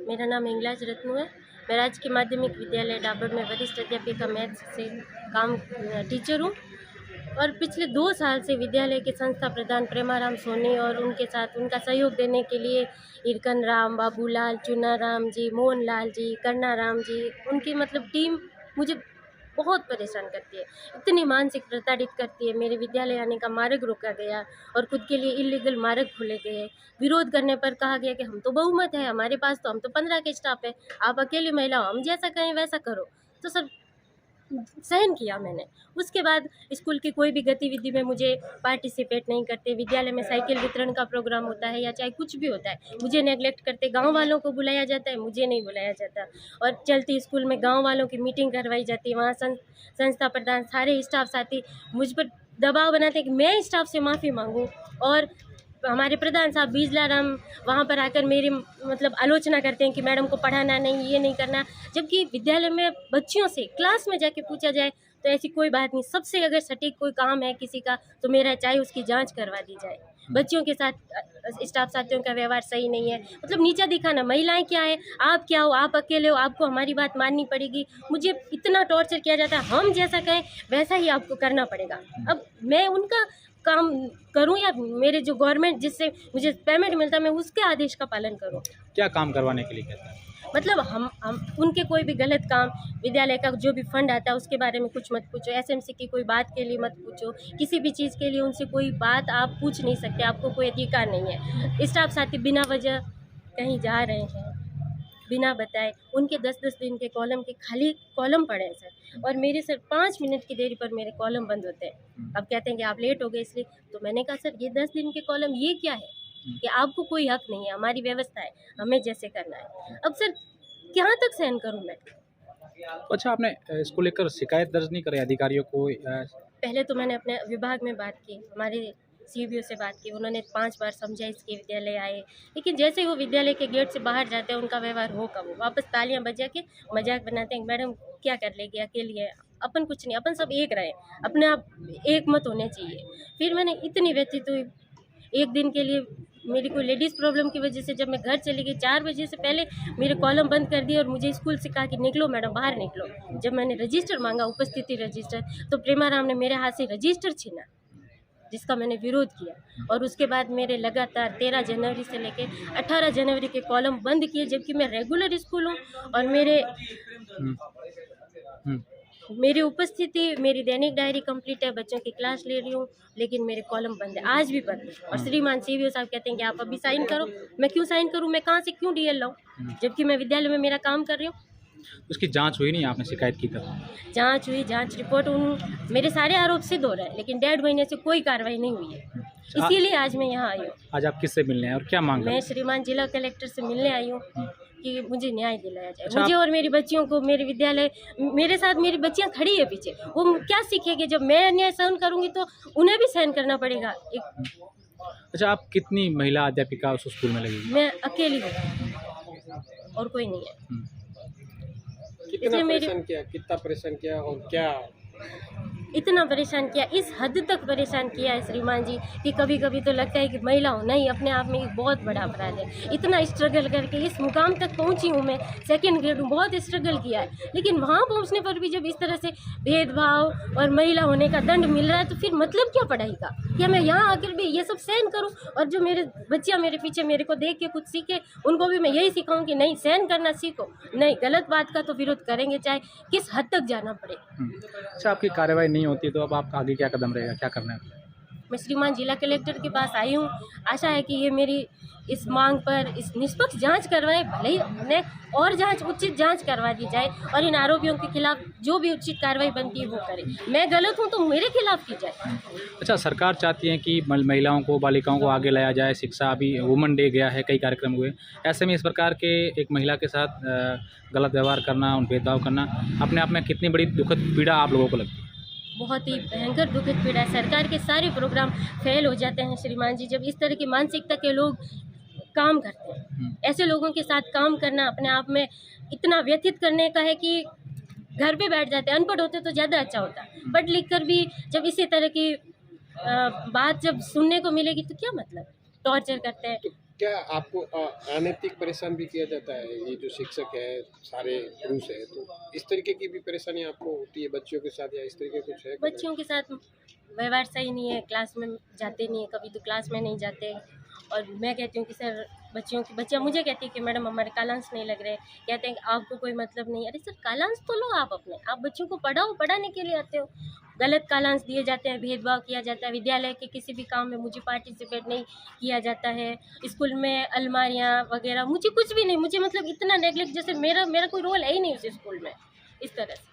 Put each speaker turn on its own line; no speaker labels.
मेरा नाम इंगलाज रत्नू है। मैं राजकीय माध्यमिक विद्यालय डाबर में वरिष्ठ अध्यापिका मैथ्स से काम टीचर हूँ और पिछले 2 साल से विद्यालय के संस्था प्रधान प्रेमाराम सोनी और उनके साथ उनका सहयोग देने के लिए इरकन राम, बाबूलाल, चुनाराम जी, मोहन लाल जी, करनाराम जी, उनकी मतलब टीम मुझे बहुत परेशान करती है। इतनी मानसिक प्रताड़ित करती है। मेरे विद्यालय आने का मार्ग रोका गया और खुद के लिए इल्लीगल मार्ग खोले गए। विरोध करने पर कहा गया कि हम तो बहुमत है, हमारे पास तो हम तो 15 के स्टाफ है, आप अकेली महिला हो, हम जैसा कहें वैसा करो। तो सर सहन किया मैंने। उसके बाद स्कूल की कोई भी गतिविधि में मुझे पार्टिसिपेट नहीं करते। विद्यालय में साइकिल वितरण का प्रोग्राम होता है या चाहे कुछ भी होता है, मुझे नेगलेक्ट करते। गांव वालों को बुलाया जाता है, मुझे नहीं बुलाया जाता। और चलती स्कूल में गांव वालों की मीटिंग करवाई जाती है, वहाँ संस्था प्रधान सारे स्टाफ साथी मुझ पर दबाव बनाते हैं कि मैं स्टाफ से माफ़ी मांगूँ। और हमारे प्रधान साहब बीजलाराम वहाँ पर आकर मेरी मतलब आलोचना करते हैं कि मैडम को पढ़ाना नहीं, ये नहीं करना। जबकि विद्यालय में बच्चियों से क्लास में जाके पूछा जाए तो ऐसी कोई बात नहीं। सबसे अगर सटीक कोई काम है किसी का तो मेरा, चाहे उसकी जांच करवा दी जाए। बच्चियों के साथ स्टाफ साथियों का व्यवहार सही नहीं है, मतलब नीचा दिखाना। महिलाएं क्या है, आप क्या हो, आप अकेले हो, आपको हमारी बात माननी पड़ेगी। मुझे इतना टॉर्चर किया जाता है, हम जैसा कहें वैसा ही आपको करना पड़ेगा। अब मैं उनका काम करूं या मेरे जो गवर्नमेंट जिससे मुझे पेमेंट मिलता है मैं उसके आदेश का पालन करूं।
क्या काम करवाने के लिए कहता है?
मतलब हम उनके कोई भी गलत काम, विद्यालय का जो भी फंड आता है उसके बारे में कुछ मत पूछो, एसएमसी की कोई बात के लिए मत पूछो, किसी भी चीज़ के लिए उनसे कोई बात आप पूछ नहीं सकते, आपको कोई अधिकार नहीं है। स्टाफ साथी बिना वजह कहीं जा रहे हैं बिना बताए, उनके 10-10 दिन के कॉलम के खाली कॉलम पड़े हैं सर। और मेरे सर 5 मिनट की देरी पर मेरे कॉलम बंद होते हैं। अब कहते हैं कि आप लेट हो गए इसलिए। तो मैंने कहा सर ये 10 दिन के कॉलम ये क्या है कि आपको कोई हक नहीं है, हमारी व्यवस्था है, हमें जैसे करना है। अब सर कहाँ तक सहन करूँ मैं?
अच्छा, आपने इसको लेकर शिकायत दर्ज नहीं करी अधिकारियों को?
पहले तो मैंने अपने विभाग में बात की, हमारे सीईओ से बात की, उन्होंने 5 बार समझा, इसके विद्यालय आए। लेकिन जैसे ही वो विद्यालय के गेट से बाहर जाते हैं उनका व्यवहार हो कब, वापस तालियां बजा के मजाक बनाते हैं, मैडम क्या कर लेगी, अकेली है, अपन कुछ नहीं, अपन सब एक रहे, अपने आप एक मत होने चाहिए। फिर मैंने इतनी व्यथित हुई, एक दिन के लिए मेरी कोई लेडीज़ प्रॉब्लम की वजह से जब मैं घर चली गई 4 बजे से पहले मेरे कॉलम बंद कर दिए और मुझे स्कूल से कहा कि निकलो मैडम, बाहर निकलो। जब मैंने रजिस्टर मांगा, उपस्थिति रजिस्टर, तो प्रेमाराम ने मेरे हाथ से रजिस्टर छीना, जिसका मैंने विरोध किया। और उसके बाद मेरे लगातार 13 जनवरी से लेके 18 जनवरी के कॉलम बंद किए, जबकि मैं रेगुलर स्कूल हूँ और मेरी उपस्थिति, मेरी दैनिक डायरी कंप्लीट है, बच्चों की क्लास ले रही हूँ, लेकिन मेरे कॉलम बंद है, आज भी बंद है। और श्रीमान सीईओ साहब कहते हैं कि आप अभी साइन करो। मैं क्यों साइन करूँ? मैं कहाँ से क्यों डीएल लाऊँ, जबकि मैं विद्यालय में मेरा काम कर रही हूँ।
उसकी जांच हुई नहीं? आपने शिकायत की तब?
जांच हुई, जांच रिपोर्ट, मेरे सारे आरोप सिद्ध हो रहे हैं, लेकिन 1.5 महीने से कोई कार्रवाई नहीं हुई है। इसीलिए आज मैं यहाँ आई हूँ।
आज आप किससे मिलने हैं और क्या मांग रहे
मैं
हैं?
श्रीमान जिला कलेक्टर से मिलने आई हूँ कि मुझे न्याय दिलाया जाए। मुझे और मेरी बच्चियों को, मेरे विद्यालय, मेरे साथ मेरी बच्चियाँ खड़ी है पीछे, वो क्या सीखेंगे? जब मैं अन्याय सहन करूँगी तो उन्हें भी सहन करना पड़ेगा।
अच्छा, आप कितनी महिला अध्यापिका उस स्कूल में लगी?
मैं अकेली हूँ और कोई नहीं है।
कितना परेशान किया और क्या?
इतना परेशान किया, इस हद तक परेशान किया है श्रीमान जी कि कभी कभी तो लगता है कि महिला होना ही अपने आप में एक बहुत बड़ा अपराध है। इतना स्ट्रगल करके इस मुकाम तक पहुंची हूँ मैं, सेकंड ग्रेड हूँ, बहुत स्ट्रगल किया है, लेकिन वहाँ पहुँचने पर भी जब इस तरह से भेदभाव और महिला होने का दंड मिल रहा है तो फिर मतलब क्या पढ़ाई का? क्या मैं यहाँ आकर भी ये सब सहन करूँ? और जो मेरे बच्चियाँ मेरे पीछे मेरे को देख के कुछ सीखे, उनको भी मैं यही सिखाऊँ कि नहीं, सहन करना सीखो, नहीं गलत बात का तो विरोध करेंगे, चाहे किस हद तक जाना पड़े।
अच्छा, आपकी कार्रवाई नहीं होती तो अब आपका आगे क्या कदम रहेगा, क्या करना है?
मैं श्रीमान जिला कलेक्टर के पास आई हूँ, आशा है कि ये मेरी इस मांग पर इस निष्पक्ष जांच करवाए, भले ही उन्हें और जांच, उचित जांच करवा दी जाए और इन आरोपियों के खिलाफ जो भी उचित कार्रवाई बनती है वो करे। मैं गलत हूँ तो मेरे खिलाफ की जाए।
अच्छा, सरकार चाहती है कि महिलाओं को, बालिकाओं को आगे लाया जाए, शिक्षा, अभी वुमेन डे गया है, कई कार्यक्रम हुए, ऐसे में इस प्रकार के एक महिला के साथ गलत व्यवहार करना, उन भेदभाव करना अपने आप में कितनी बड़ी दुखद पीड़ा आप लोगों को लगती है?
बहुत ही भयंकर दुखद पीड़ा है। सरकार के सारे प्रोग्राम फेल हो जाते हैं श्रीमान जी जब इस तरह की मानसिकता के लोग काम करते हैं। ऐसे लोगों के साथ काम करना अपने आप में इतना व्यथित करने का है कि घर पे बैठ जाते हैं। अनपढ़ होते तो ज़्यादा अच्छा होता, पढ़ लिख कर भी जब इसी तरह की बात जब सुनने को मिलेगी तो क्या मतलब? टॉर्चर करते हैं।
क्या आपको अनैतिक परेशान भी किया जाता है? ये जो शिक्षक है, सारे पुरुष है, तो इस तरीके की भी परेशानी आपको होती है बच्चों के साथ, या इस तरीके कुछ है?
बच्चियों के साथ व्यवहार सही नहीं है, क्लास में जाते नहीं है, कभी तो क्लास में नहीं जाते। और मैं कहती हूँ कि सर बच्चियाँ मुझे कहती है कि मैडम हमारे कालांश नहीं लग रहे। कहते हैं कि आपको कोई मतलब नहीं। अरे सर कालांश तो लो आप अपने, आप बच्चों को पढ़ाओ, पढ़ाने के लिए आते हो। गलत कालांश दिए जाते हैं, भेदभाव किया जाता है। विद्यालय के किसी भी काम में मुझे पार्टिसिपेट नहीं किया जाता है। स्कूल में अलमारियाँ वगैरह मुझे कुछ भी नहीं, मुझे मतलब इतना नेगलेक्ट, जैसे मेरा कोई रोल है ही नहीं उस स्कूल में, इस तरह से।